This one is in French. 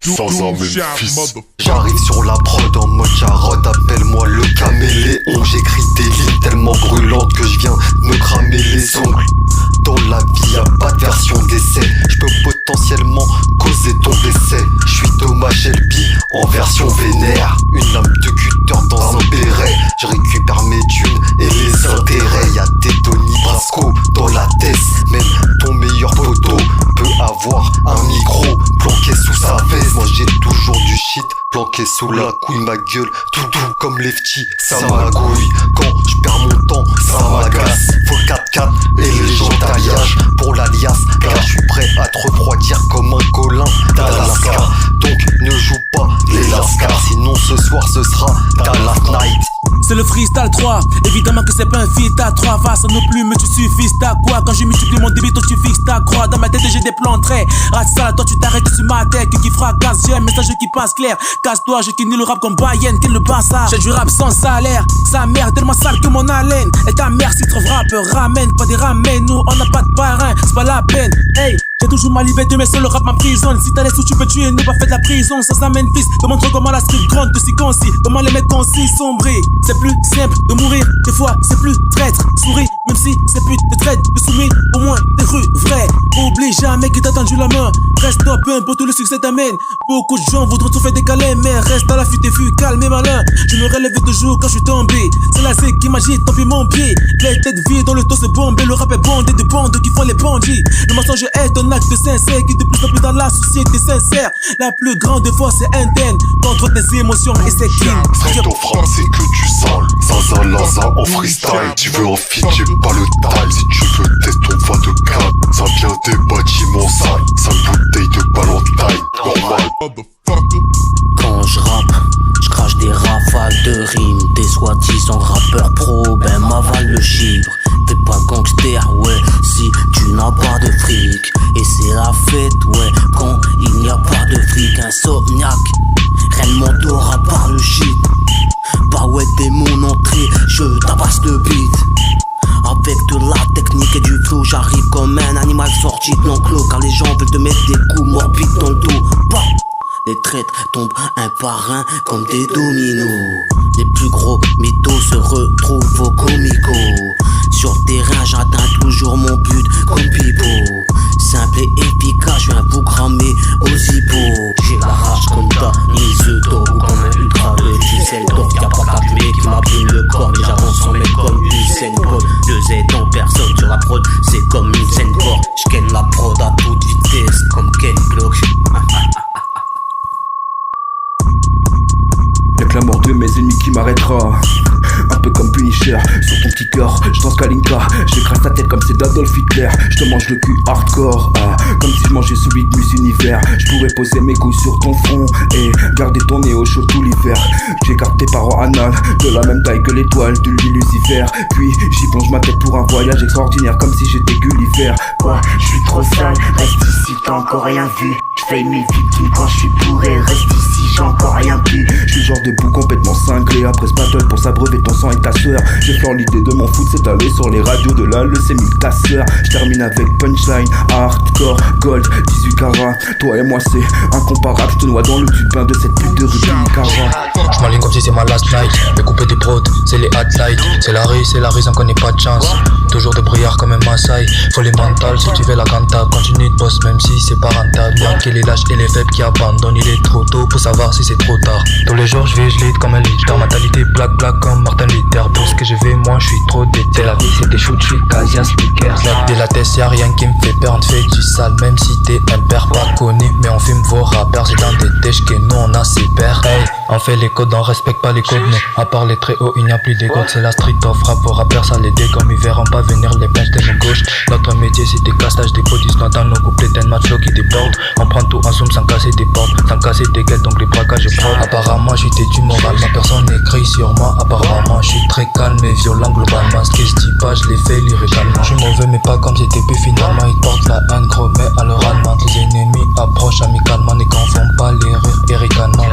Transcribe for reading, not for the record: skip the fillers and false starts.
sans un Memphis. J'arrive sur la prod en mode carotte, appelle-moi le caméléon. J'écris des lignes tellement brûlantes que je viens me cramer les ongles. Dans la vie y'a pas de version d'essai, j'peux potentiellement causer ton décès. J'suis Thomas Shelby en version vénère, une lame de cutter dans un béret. Je récupère mes thunes et les intérêts. Y'a des Tony Brasco dans la tête, même ton meilleur poteau peut avoir un micro planqué sous sa veste. Moi j'ai toujours du shit planqué sous la couille, ma gueule tout doux comme Lefty, ça m'agouille. Quand je perds mon temps, ça m'agace. Faut le 4x4 et les gens d'alliage pour l'alias, car je suis prêt à te refroidir comme un colin d'Alaska. Donc ne joue pas les lascars, sinon ce soir ce sera Dallas Night. C'est le freestyle 3, évidemment que c'est pas un feat à 3 faces à nos plumes, tu suffis t'as quoi? Quand je multiplie mon débit, toi tu fixes ta croix. Dans ma tête j'ai des plans très rats, toi tu t'arrêtes sur ma tête qui fracasse. J'ai un message qui passe clair, casse-toi, je kill le rap comme Bayern, quel le bâtard. J'ai du rap sans salaire, sa mère tellement sale que mon haleine. Et ta mère si trop rappeur, ramène pas des ramènes, nous on n'a pas de parrain, c'est pas la peine. Hey, j'ai toujours ma liberté mais seul le rap m'emprisonne. Si t'as les sous tu peux tuer, nous pas fait de la prison. Ça s'amène fils, te montre comment la street grande de si concis, comment les mecs concis sombrer. C'est plus simple de mourir, des fois c'est plus traître. Souris, même si c'est plus de traite de soumis, au moins des rues vraies. Oublie jamais qui t'a tendu la main, reste open pour tout le succès t'amène. Beaucoup de gens voudront tout faire décaler, mais reste à l'affût, t'es vu, calme et malin. Je me relève toujours quand je suis tombé, c'est la zig qui m'agite, tant pis mon pied. Les têtes vides dans le dos se bombe, le rap est bondé de bandes qui font les bandits. Le mensonge est un acte sincère qui de plus en plus dans la société sincère. La plus grande force c'est interne contre tes émotions et c'est clean. Ce ton frappe c'est que tu sales, sans un laza en freestyle. Tu veux en feat, j'ai pas le time. Si tu veux test on va de calme, ça vient des bâtiments sales. 5 bouteilles de Ballantine, normal. Quand je rappe, je crache des rafales de rimes. Des soi-disant rappeurs pro, ben m'avale le chiffre. T'es pas gangster, ouais, si tu n'as pas de fric. Et c'est la fête, ouais, quand il n'y a pas de fric. Insomniaque, rien ne montera par le shit. Bah ouais, dès mon entrée, je tabasse le beat. Avec de la technique et du flow, j'arrive comme un animal sorti de l'enclos. Car les gens veulent te mettre des coups morbides dans le dos. Bah, les traîtres tombent un par un comme des dominos. Les plus gros mythos se retrouvent au comico. Sur le terrain j'atteins toujours mon but comme Pipo. Simple et efficace, je viens vous cramer aux hippos. J'ai la rage comme Danizuto ou comme un ultra petit Zeldor. Y'a pas qu'à tuer qui m'abîme le corps, mais j'avance en mec comme Usain Bolt. 2 Z en personne sur la prod, c'est comme une scène port. J'ken la prod à toute vitesse comme Ken Block. Y'a que la mort de mes ennemis qui m'arrêtera. Un peu comme Punisher, sur ton petit cœur, je danse Kalinka. J'écrase ta tête comme c'est d'Adolf Hitler. Je te mange le cul hardcore, comme si je mangeais celui de Miss Univers. Je pourrais poser mes couilles sur ton front et garder ton nez au chaud tout l'hiver. J'écarte tes parois anales, de la même taille que l'étoile de Lucifer. Puis j'y plonge ma tête pour un voyage extraordinaire, comme si j'étais Gulliver. Quoi, je suis trop sale, reste ici, t'as encore rien vu. J'fais mes victimes quand je suis bourré, reste ici, j'ai encore rien vu. Je suis genre debout complètement cinglé après ce battle pour s'abreuver ton sang et ta sueur. J'ai fleur l'idée de mon foot, c'est aller sur les radios de la leucémie de ta sœur. Je termine avec punchline, hardcore, gold, 18 carats. Toi et moi c'est incomparable, je te noie dans le tube de cette pute de Ruby Cara. Je m'aligne comme si c'est ma last night. Mais couper des prods, c'est les highlights. C'est la rue, on connaît pas de chance. Toujours de brouillard comme un Maasai. Faut les mentales, si tu veux la canta. Continue de boss même si c'est pas rentable. Bien qu'il est lâche et les faibles qui abandonnent. Il est trop tôt pour savoir si c'est trop tard. Tous les jours je vais lead comme un leader. Mentalité black comme Martin Luther. Pour ce que je vais moi je suis trop déter. La vie c'est des shoots, je suis Casia Speaker. Claque de la tête, y'a rien qui me fait peur. On te fait du sale même si t'es un père pas connu. Mais on fume vos rappeurs, c'est dans des tèches que nous on a ses pères. Hey, on fait les codes, on respecte pas les codes. Non, à part les très hauts, il n'y a plus des codes. C'est la street, on frappe vos rappeurs, ça les dégomme. Ils verront pas venir les pinches de nos gauches. Notre métier c'est des cassages, des bodies. Dans nos couplets, d'un match qui déborde. On prend tout en zoom sans casser des portes, sans casser des gueules, donc les braquages je prends. Apparemment je suis têtu moralement, personne n'écrit sur moi. Apparemment je suis très calme et violent globalement. Ce que je dis pas, je les fais lyricalement. Je suis mauvais mais pas comme c'était puis finalement ils portent la haine gros mais à leur allemande. Les ennemis approchent amicalement et confondent pas les rireséricalement.